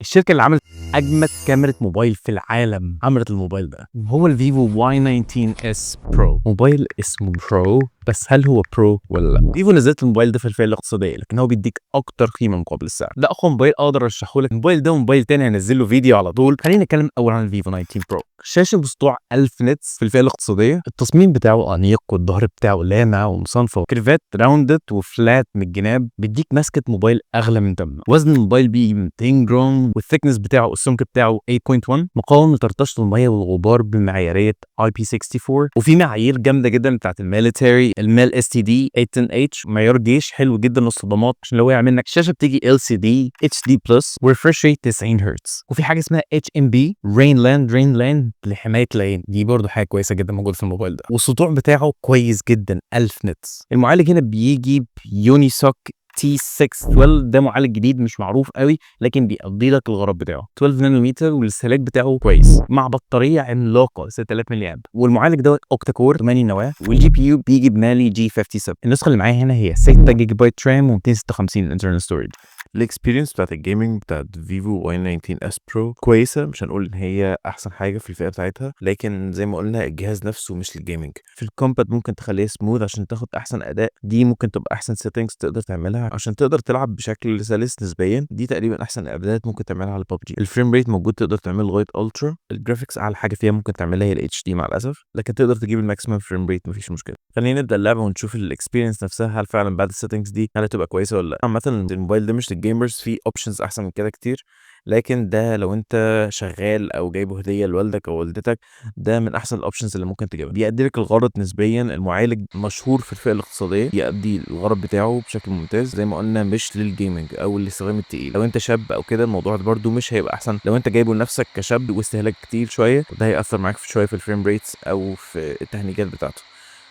الشركة اللي عملت أجمد كاميرا موبايل في العالم عملت الموبايل ده، وهو الفيفو Y19s Pro. موبايل اسمه برو، بس هل هو برو ولا لا؟ فيفو نزلت الموبايل ده في الفئة الاقتصادية، لكن هو بيديك أكتر قيمة مقابل السعر. ده أقوى موبايل أقدر أرشحه لك. الموبايل ده وموبايل تاني هنزل له فيديو على طول. خلينا نتكلم أول عن الفيفو 19 برو. شاشة بسطوع 1000 نتس في الفئة الاقتصادية. التصميم بتاعه أنيق، والظهر بتاعه لامع ومصنفر، كيرفات راوندد وفلات من الجناب، بيديك ماسكة موبايل أغلى من ثمنه. وزن الموبايل بيجي 200 جرام، والثيكنس بتاعه السمك بتاعه 8.1، مقاوم لطرطشة المية والغبار بمعيارية IP64. وفي معايير جامدة جدا بتاعت الميليتري، الميل STD 810H، معيار جيش حلو جدا للصدمات عشان لو وقع منك. الشاشة بتيجي LCD HD بلس، وريفرش ريت 90 هرتز. وفي حاجة اسمها HMB رين لاند لحماية العين، دي برضه حاجة كويسة جدا موجودة في الموبايل ده. والسطوع بتاعه كويس جدا 1000 نتس. المعالج هنا بيجي بيونيسوك T612، ده معالج جديد مش معروف قوي، لكن بيقضي لك الغرض بتاعه. 12 نانومتر، والاستهلاك بتاعه كويس، مع بطاريه عملاقه 6000 ملي امب. والمعالج دوت اوكتا كور 8 نواه، والجي بي يو بيجي بمالي G57. النسخه اللي معايا هنا هي 6 جيجا بايت رام و256 انترنال ستورج. الاكسبيرينس بتاعت الجيمنج بتاعت فيفو Y19s Pro كويسه، مش هنقول ان هي احسن حاجه في الفئه بتاعتها، لكن زي ما قلنا الجهاز نفسه مش للجيمنج. في الكومبات ممكن تخليه سموث عشان تاخد احسن اداء، دي ممكن تبقى احسن سيتنجز تقدر تعملها عشان تقدر تلعب بشكل سلس نسبيا. دي تقريبا احسن اعدادات ممكن تعملها على ببجي. الفريم ريت موجود، تقدر تعمل لغايه الترا. الجرافيكس اعلى حاجه فيها ممكن تعملها هي الاتش دي مع الاسف، لكن تقدر تجيب الماكسيمم فريم ريت مفيش مشكله. خلينا نبدا اللعبه ونشوف الاكسبيرينس نفسها، هل فعلا بعد السيتنجز دي هل هتبقى كويسه ولا لا. عامه الموبايل ده مش للجيمرز، في اوبشنز احسن من كده كتير، لكن ده لو انت شغال او جايبه هديه لوالدك او والدتك، ده من احسن الاوبشنز اللي ممكن تجيبها. بيأدي لك الغرض نسبيا. المعالج مشهور في الفئه الاقتصاديه، يأدي الغرض بتاعه بشكل ممتاز. زي ما قلنا مش للجيمنج او الاستخدام التقيل. لو انت شاب او كده الموضوع ده برده مش هيبقى احسن. لو انت جايبه لنفسك كشاب واستهلاك كتير شويه، ده هيأثر معاك في شويه في الفريم ريتس او في التهنيجات بتاعته.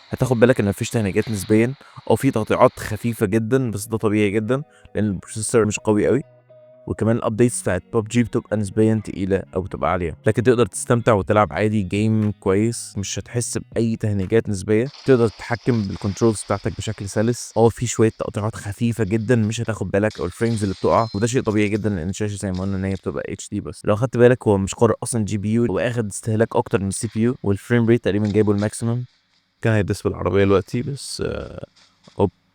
هتاخد بالك ان مفيش تهنيجات نسبيا، او في تقطيعات خفيفه جدا، بس ده طبيعي جدا لان البروسيسور مش قوي قوي. وكمان الابديتس بتاعت ببجي بتبقى نسبيا تقيله او بتبقى عاليه، لكن تقدر تستمتع وتلعب عادي جيم كويس، مش هتحس باي تهنيجات نسبيه. تقدر تتحكم بالكنترولز بتاعتك بشكل سلس. في شويه تقطيعات خفيفه جدا مش هتاخد بالك، او الفريمز اللي بتقع، وده شيء طبيعي جدا لان الشاشه زي ما قلنا ان هي بتبقى اتش دي بس. لو خدت بالك هو مش قارئ اصلا جي بي يو، هو اخد استهلاك اكتر من السي بي يو، والفريم ريت تقريبا جايبه الماكسيمم. كان هيدس بالعربيه دلوقتي بس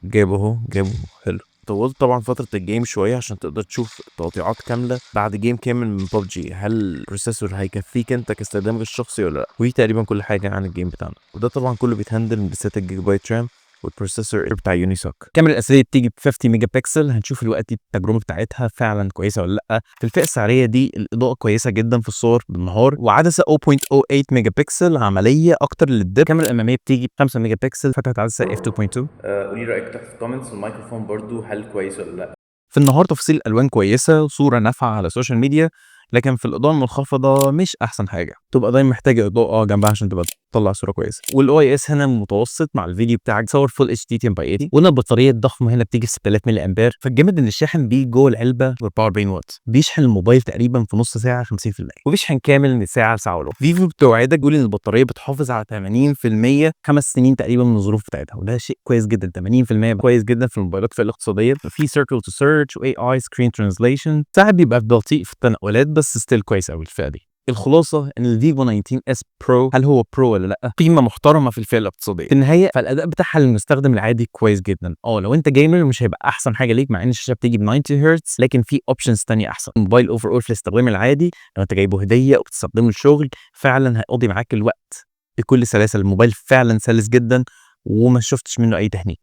جابه اهو، جابه حلو. طولت طبعا فترة الجيم شوية عشان تقدر تشوف تقطيعات كاملة بعد جيم كامل من ببجي، هل البروسيسور هيكفيك انت كاستخدامك الشخصي ولا لا. ودي تقريبا كل حاجة عن الجيم بتاعنا، وده طبعا كله بيتهندل من 6 جيجا بايت رام والبروسيسور بتاع يونيسوك. الكاميرا الاساسيه بتيجي ب 50 ميجا بكسل. هنشوف دلوقتي التجربه بتاعتها فعلا كويسه ولا لا. في الفئه السعريه دي الاضاءه كويسه جدا في الصور بالنهار، وعدسه 0.08 ميجا بكسل عمليه اكتر للدب. الكاميرا الاماميه بتيجي ب 5 ميجا بكسل، فتحه عدسه f2.2. قولي رأيك تحت في الكومنتس. والميكروفون برضو هل كويس ولا لا؟ في النهار تفاصيل الالوان كويسه، وصوره نافعه على السوشيال ميديا، لكن في الاضاءه المنخفضه مش احسن حاجه. تبقى دايما محتاجه اضاءه جنبها عشان تبقى تطلع صوره كويسه. والاو اي اس هنا متوسط مع الفيديو بتاعك، تصور فول اتش دي 10 باي 80. وهنا البطاريه الضخمه هنا بتيجي 6000 ملي امبير. فالجامد ان الشاحن بيجي جوه العلبه بالباور بين وات، بيشحن الموبايل تقريبا في نص ساعه 50%، وبيشحن كامل من ساعه لساعه وربع. فيفو بتوعدك تقول ان البطاريه بتحافظ على 80% 5 سنين تقريبا من الظروف بتاعتها، وده شيء كويس جدا. 80% كويس جدا في الموبايلات في الاقتصاديه. في سيركل تو سيرش واي اي سكرين ترانزليشن، ساعات بيبقى بطيء في التنقلات بس ستيل كويس قوي الفئه دي. الخلاصه ان الفيفو 19 اس برو، هل هو برو ولا لا، قيمه محترمه في الفئه الاقتصاديه. في النهايه فالاداء بتاعها للمستخدم العادي كويس جدا. لو انت جيمر مش هيبقى احسن حاجه ليك، مع ان الشاشه بتيجي ب 90 هرتز، لكن في اوبشنز ثانيه احسن. الموبايل اوفر اول في الاستخدام العادي، لو انت جايبه هديه او بتستخدمه للشغل، فعلا هيقضي معاك الوقت بكل سلاسه. الموبايل فعلا سلس جدا، وما شفتش منه اي تهنيك.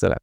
سلام.